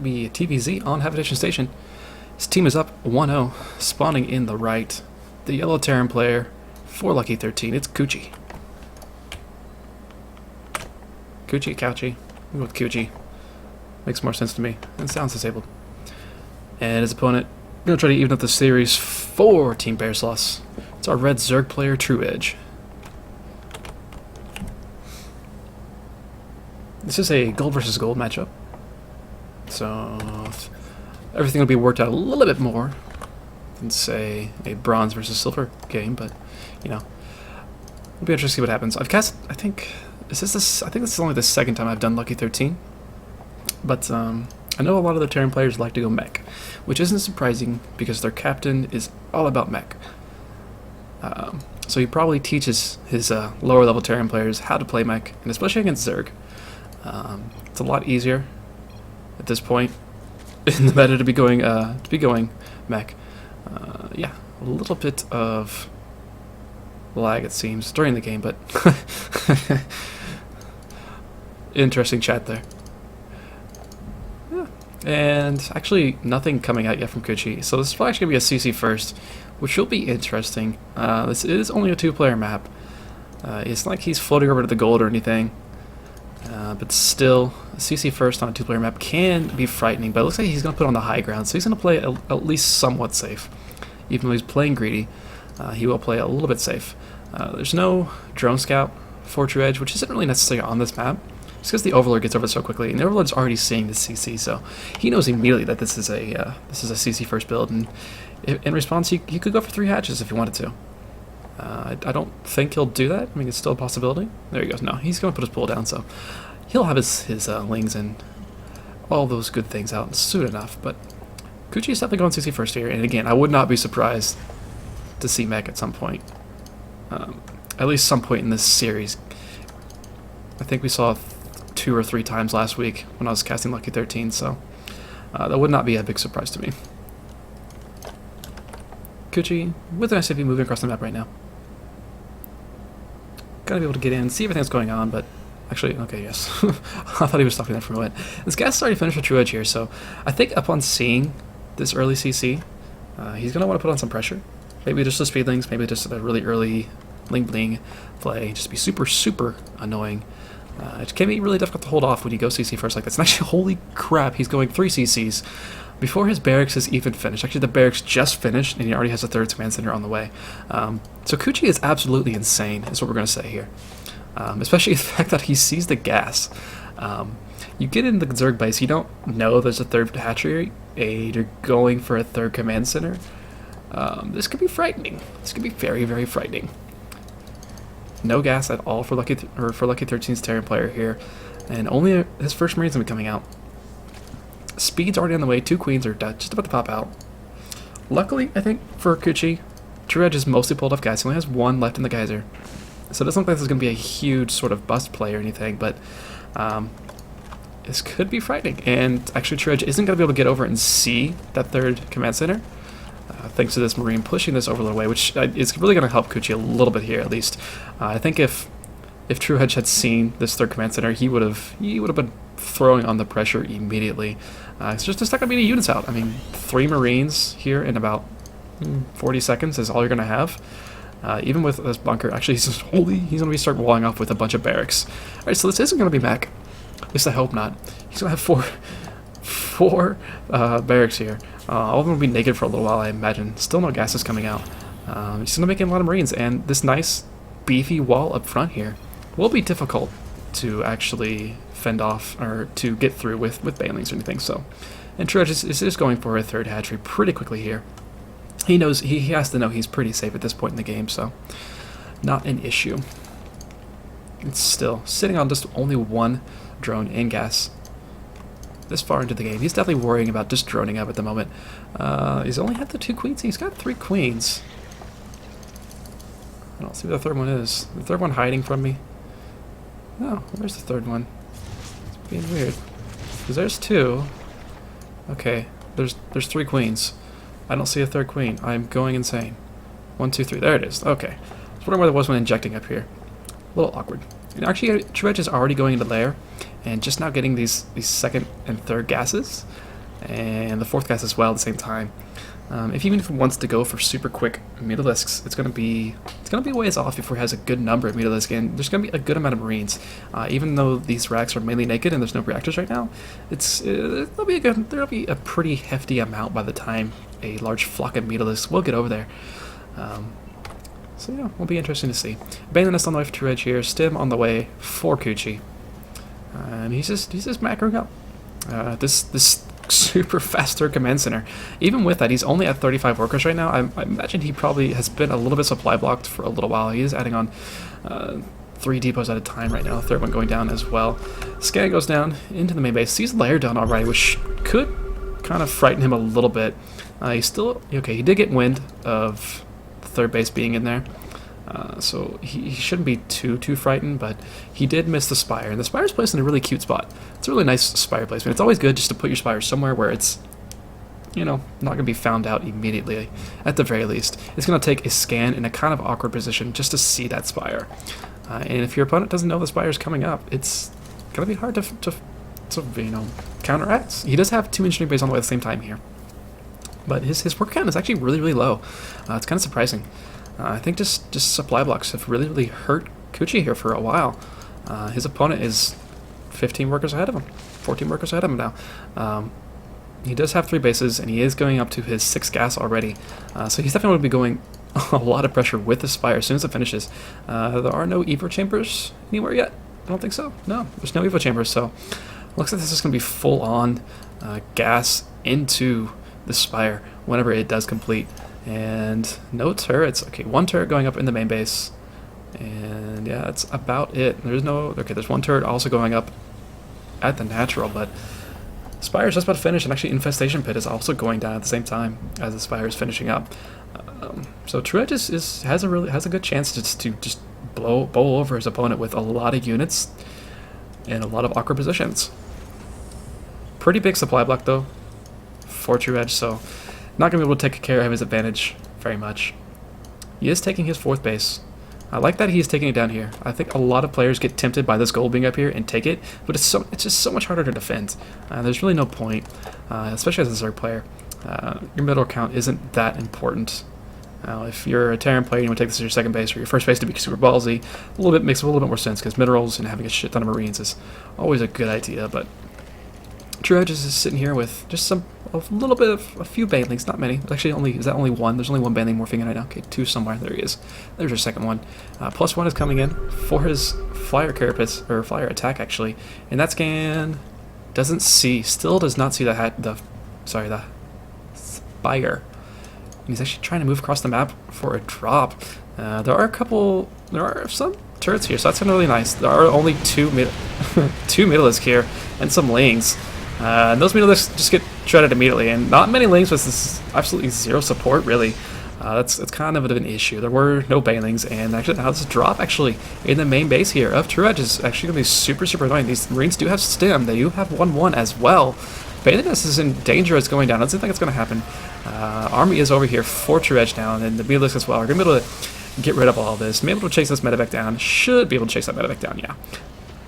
Be TVZ on Habitation Station. His team is up 1-0, spawning in the right. The yellow Terran player for Lucky 13. It's Couchie. Couchie. We'll go with Couchie. Makes more sense to me. And sounds disabled. And his opponent gonna try to even up the series for Team BearSloths. It's our red Zerg player, Truedge. This is a gold versus gold matchup. So everything will be worked out a little bit more than, say, a bronze versus silver game, but you know, it'll be interesting to see what happens. I've cast, I think this is only the second time I've done Lucky 13, but I know a lot of the Terran players like to go mech, which isn't surprising because their captain is all about mech. So he probably teaches his lower level Terran players how to play mech, and especially against Zerg. It's a lot easier at this point in the meta to be going mech. Yeah, a little bit of lag it seems during the game, but interesting chat there. Yeah. And actually nothing coming out yet from Couchie, so this is probably going to be a CC first, which will be interesting. This is only a 2-player map. It's not like he's floating over to the gold or anything. But still, CC first on a 2-player map can be frightening, but it looks like he's going to put on the high ground, so he's going to play at least somewhat safe. Even though he's playing greedy, he will play a little bit safe. There's no drone scout for Truedge, which isn't really necessary on this map, just because the Overlord gets over so quickly, and the Overlord's already seeing the CC, so he knows immediately that this is a CC first build, and in response, he could go for 3 hatches if he wanted to. I don't think he'll do that. I mean, it's still a possibility. There he goes. No, he's going to put his pull down, so he'll have his lings and all those good things out soon enough. But Couchie is definitely going CC first here, and again, I would not be surprised to see mech at some point. At least some point in this series. I think we saw 2 or 3 times last week when I was casting Lucky 13, so that would not be a big surprise to me. Couchie with an SCP moving across the map right now. Gotta be able to get in, see everything that's going on, but actually, okay, yes. I thought he was stopping that for a moment. This gas is already finished with Truedge here, so I think upon seeing this early CC, he's gonna want to put on some pressure. Maybe just the speedlings, maybe just a really early bling play, just be super annoying. It can be really difficult to hold off when you go CC first like this. And actually, holy crap, he's going 3 CCs before his barracks is even finished. Actually, the barracks just finished, and he already has a 3rd command center on the way. So Couchie is absolutely insane, is what we're going to say here. Especially the fact that he sees the gas. You get in the Zerg base, you don't know there's a 3rd hatchery, you're going for a 3rd command center. This could be frightening. This could be very frightening. No gas at all for Lucky 13's Terran player here, and only his first Marine's going to be coming out. Speed's already on the way, 2 queens are just about to pop out. Luckily, I think, for Couchie, Truedge is mostly pulled off gas. He only has 1 left in the geyser. So it doesn't look like this is going to be a huge sort of bust play or anything, but this could be frightening. And actually, Truedge isn't going to be able to get over and see that 3rd command center, thanks to this Marine pushing this Overlord away, which is really going to help Couchie a little bit here, at least. I think if Truedge had seen this 3rd command center, he would have been throwing on the pressure immediately. It's just not going to be any units out. I mean, 3 Marines here in about 40 seconds is all you're going to have. Even with this bunker, actually, he's going to be start walling off with a bunch of barracks. All right, so this isn't going to be mech. At least I hope not. He's going to have four barracks here. All of them will be naked for a little while, I imagine. Still no gases coming out. He's going to make in a lot of Marines, and this nice beefy wall up front here will be difficult to actually fend off or to get through with banelings or anything. So, and Truedge is just going for a 3rd hatchery pretty quickly here. He knows he has to know he's pretty safe at this point in the game, so not an issue. It's still sitting on just only 1 drone and gas this far into the game. He's definitely worrying about just droning up at the moment. He's only had the 2 queens. He's got 3 queens. I don't see what the 3rd one is. The 3rd one hiding from me. Oh, where's the 3rd one? It's being weird. Because there's 2. Okay, there's 3 queens. I don't see a 3rd queen. I'm going insane. 1, 2, 3. There it is. Okay. I was wondering where there was one injecting up here. A little awkward. And actually, Truedge is already going into lair, and just now getting these 2nd and 3rd gases. and the 4th gas as well at the same time. Even if he wants to go for super quick Mutalisks, it's gonna be a ways off before he has a good number of Mutalisks, and there's gonna be a good amount of Marines. Even though these racks are mainly naked and there's no reactors right now, there'll be a pretty hefty amount by the time a large flock of Mutalisks will get over there. So yeah, will be interesting to see. Bane Nest on the way for Truedge here, Stim on the way for Couchie, and he's just macroing up. This super fast third command center. Even with that, he's only at 35 workers right now. I imagine he probably has been a little bit supply blocked for a little while. He is adding on 3 depots at a time right now. The third one going down as well. Scan goes down into the main base. Sees Lair done already, which could kind of frighten him a little bit. He's still okay. He did get wind of the third base being in there. So he shouldn't be too frightened, but he did miss the Spire, and the Spire's placed in a really cute spot. It's a really nice Spire placement. It's always good just to put your Spire somewhere where it's, you know, not going to be found out immediately, at the very least. It's going to take a scan in a kind of awkward position just to see that Spire. And if your opponent doesn't know the Spire is coming up, it's going to be hard to you know, counteract. He does have 2 engineering bases on the way at the same time here, but his work count is actually really low. It's kind of surprising. I think just supply blocks have really hurt Couchie here for a while. His opponent is 15 workers ahead of him, 14 workers ahead of him now. He does have 3 bases, and he is going up to his 6 gas already. So he's definitely going to be going a lot of pressure with the Spire as soon as it finishes. There are no Evo chambers anywhere yet. I don't think so. No, there's no Evo chambers, so looks like this is going to be full-on gas into the Spire whenever it does complete. And no turrets. Okay, 1 turret going up in the main base, and yeah, that's about it. There's 1 turret also going up at the natural, but Spire's just about to finish, and actually Infestation Pit is also going down at the same time as the Spire is finishing up. So Truedge has a good chance to just bowl over his opponent with a lot of units and a lot of awkward positions. Pretty big supply block though for Truedge, so not going to be able to take care of his advantage very much. He is taking his 4th base. I like that he's taking it down here. I think a lot of players get tempted by this gold being up here and take it, but it's just so much harder to defend. There's really no point, especially as a Zerg player. Your middle count isn't that important. If you're a Terran player and you want to take this as your 2nd base or your 1st base to be super ballsy, makes a little bit more sense, because minerals and having a shit ton of Marines is always a good idea. But Truedge is just sitting here with just a few banelings, not many. Actually, is that only 1? There's only 1 baneling morphing in right now. Okay, 2 somewhere. There he is. There's your 2nd one. +1 is coming in for his flyer carapace, or flyer attack actually. And that scan still does not see the Spire. And he's actually trying to move across the map for a drop. There are some turrets here, so that's really nice. There are only 2 Mutalisks here and some Lings. And those Mutalisks just get shredded immediately, and not many Lings with this absolutely 0 support, really. That's kind of an issue. There were no banelings, and actually now this drop actually in the main base here of Truedge is actually going to be super annoying. These Marines do have stim. They do have 1/1 as well. Banelings is in danger as going down. I don't think it's going to happen. Army is over here for Truedge now, and then the Mutalisks as well are going to be able to get rid of all of this. Be able to chase this medevac down. Should be able to chase that medevac down, yeah.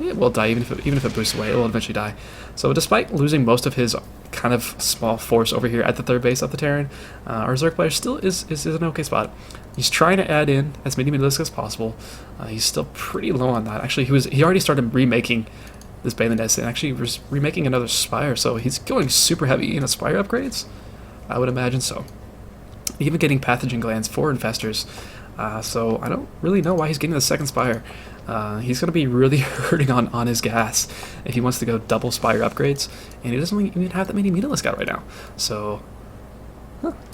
It will die, even if it boosts away, it will eventually die. So despite losing most of his kind of small force over here at the 3rd base of the Terran, our Zerg player still is in an okay spot. He's trying to add in as many Mutalisks as possible. He's still pretty low on that. Actually, he already started remaking this Baneling Nest, and actually was remaking another Spire, so he's going super heavy in Spire upgrades? I would imagine so. Even getting pathogen glands for infestors. So I don't really know why he's getting the 2nd Spire. He's going to be really hurting on his gas if he wants to go double Spire upgrades, and he doesn't even have that many Mutalisks out right now. So,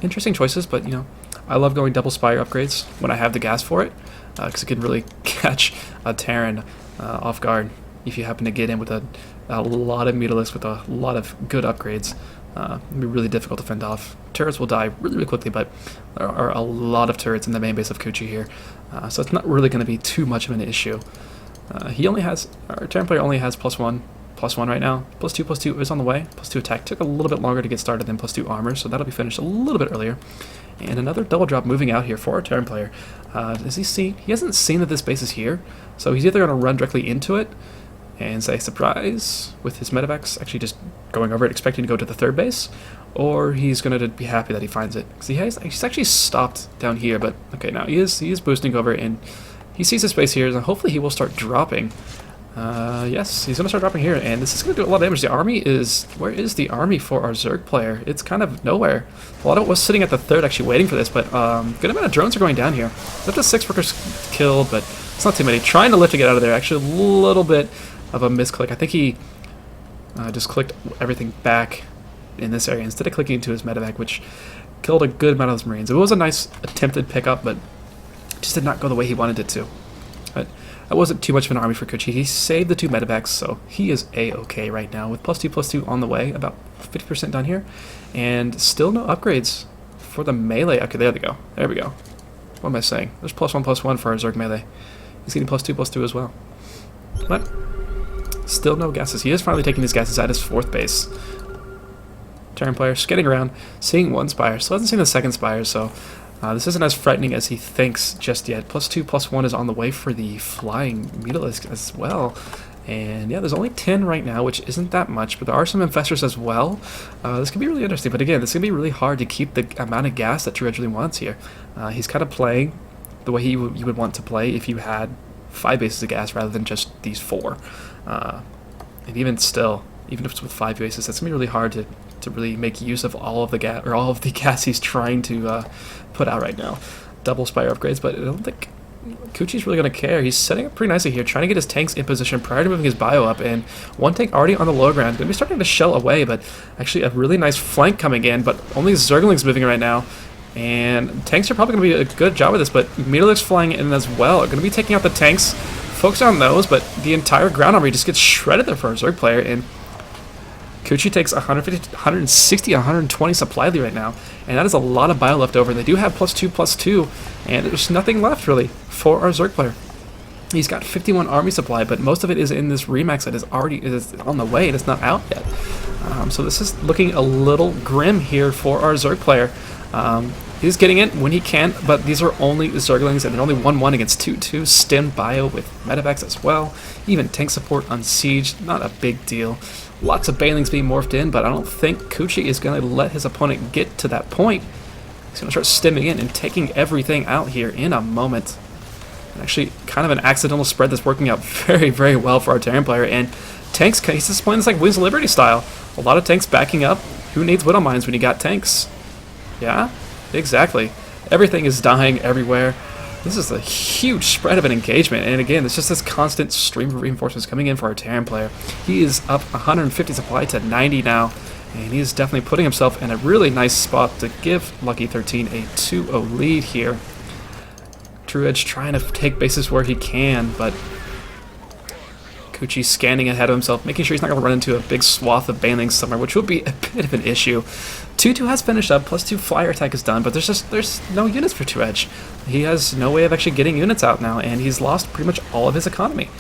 interesting choices, but you know, I love going double Spire upgrades when I have the gas for it, because it can really catch a Terran off guard if you happen to get in with a lot of Mutalisks with a lot of good upgrades. It'll be really difficult to fend off. Turrets will die really quickly, but there are a lot of turrets in the main base of Couchie here, so it's not really going to be too much of an issue. Our Terran player only has +1 right now. +2 is on the way. +2 attack took a little bit longer to get started than +2 armor, so that'll be finished a little bit earlier. And another double drop moving out here for our Terran player. He hasn't seen that this base is here, so he's either going to run directly into it, and say surprise with his medevacs actually just going over it, expecting to go to the third base, or he's going to be happy that he finds it because he's actually stopped down here. But okay, now he is boosting over, and he sees his space here, and hopefully he will start dropping. Yes, he's going to start dropping here, and this is going to do a lot of damage. The army is... Where is the army for our Zerg player? It's kind of nowhere. A lot of it was sitting at the third actually waiting for this, but good amount of drones are going down here. Up to 6 workers killed, but it's not too many. Trying to lift to get out of there. Actually, a little bit of a misclick. I think he just clicked everything back in this area instead of clicking into his medevac, which killed a good amount of those Marines. It was a nice attempted pickup, but just did not go the way he wanted it to. But that wasn't too much of an army for couchie. He saved the 2 medevacs, so he is A-okay right now with +2/+2 on the way, about 50% done here, and still no upgrades for the melee. Okay, there they go. There we go. What am I saying? There's +1/+1 for our Zerg melee. He's getting +2/+2 as well. But still no gases. He is finally taking these gases at his 4th base. Terran player scanning around, seeing 1 spire. Still hasn't seen the 2nd spire, so this isn't as frightening as he thinks just yet. +2/+1 is on the way for the flying Mutalisk as well. And yeah, there's only 10 right now, which isn't that much, but there are some infestors as well. This could be really interesting, but again, this is going to be really hard to keep the amount of gas that Truedge really wants here. He's kind of playing the way you would want to play if you had 5 bases of gas rather than just these 4. And even still, even if it's with 5 bases, that's going to be really hard to really make use of all of the gas, or all of the gas he's trying to put out right now. Double spire upgrades, but I don't think couchie's really going to care. He's setting up pretty nicely here, trying to get his tanks in position prior to moving his bio up, and 1 tank already on the low ground. Going to be starting to shell away, but actually a really nice flank coming in, but only Zerglings moving right now. And tanks are probably going to be a good job with this, but Mutalisks flying in as well are going to be taking out the tanks. Focus on those, but the entire ground army just gets shredded there for a Zerg player, and couchie takes 150, 160, 120 supply lead right now, and that is a lot of bio left over. They do have +2/+2, and there's nothing left really for our Zerg player. He's got 51 army supply, but most of it is in this Remax that is on the way, and it's not out yet. So this is looking a little grim here for our Zerg player. He's getting it when he can, but these are only Zerglings, and they're only 1/1 against 2/2. Stim bio with medevacs as well. Even tank support on siege, not a big deal. Lots of banelings being morphed in, but I don't think couchie is going to let his opponent get to that point. He's going to start stimming in and taking everything out here in a moment. And actually, kind of an accidental spread that's working out very, very well for our Terran player. And tanks, he's just playing this like Wings of Liberty style. A lot of tanks backing up. Who needs Widow Mines when you got tanks? Yeah, exactly. Everything is dying everywhere. This is a huge spread of an engagement, and again, it's just this constant stream of reinforcements coming in for our Terran player. He is up 150 supply to 90 now, and he is definitely putting himself in a really nice spot to give Lucky 13 a 2-0 lead here. Truedge trying to take bases where he can, but couchie scanning ahead of himself, making sure he's not going to run into a big swath of banelings somewhere, which would be a bit of an issue. 2-2 has finished up, +2 flyer attack is done, but there's no units for Truedge. He has no way of actually getting units out now, and he's lost pretty much all of his economy.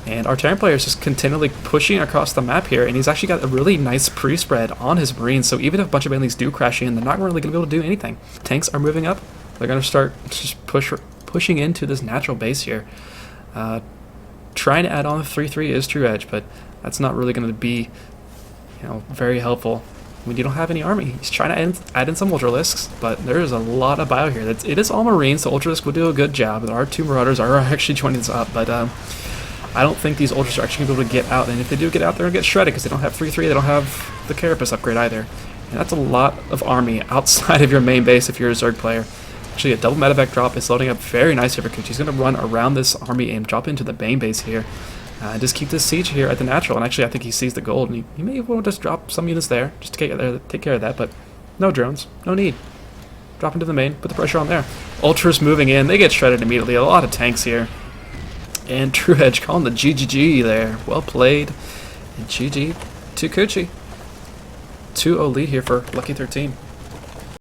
And our Terran player is just continually pushing across the map here, and he's actually got a really nice pre-spread on his Marines, so even if a bunch of banelings do crash in, they're not really going to be able to do anything. Tanks are moving up. They're going to start just pushing into this natural base here. Trying to add on the 3-3 is Truedge, but that's not really going to be, very helpful when you don't have any army. He's trying to add in some Ultralisks, but there is a lot of bio here. It is all Marines, so Ultralisk will do a good job. There are 2 Marauders are actually joining this up, but I don't think these Ultras are actually going to be able to get out, and if they do get out, they're going to get shredded because they don't have 3-3, they don't have the Carapace upgrade either. And that's a lot of army outside of your main base if you're a Zerg player. Actually, a double medevac drop is loading up very nice here for couchie. He's going to run around this army and drop into the main base here. Just keep this siege here at the natural. And actually, I think he sees the gold. And he may want to just drop some units there just to take care of that. But no drones. No need. Drop into the main. Put the pressure on there. Ultras moving in. They get shredded immediately. A lot of tanks here. And Truedge calling the GGG there. Well played. And GG to couchie. 2-0 lead here for Lucky 13.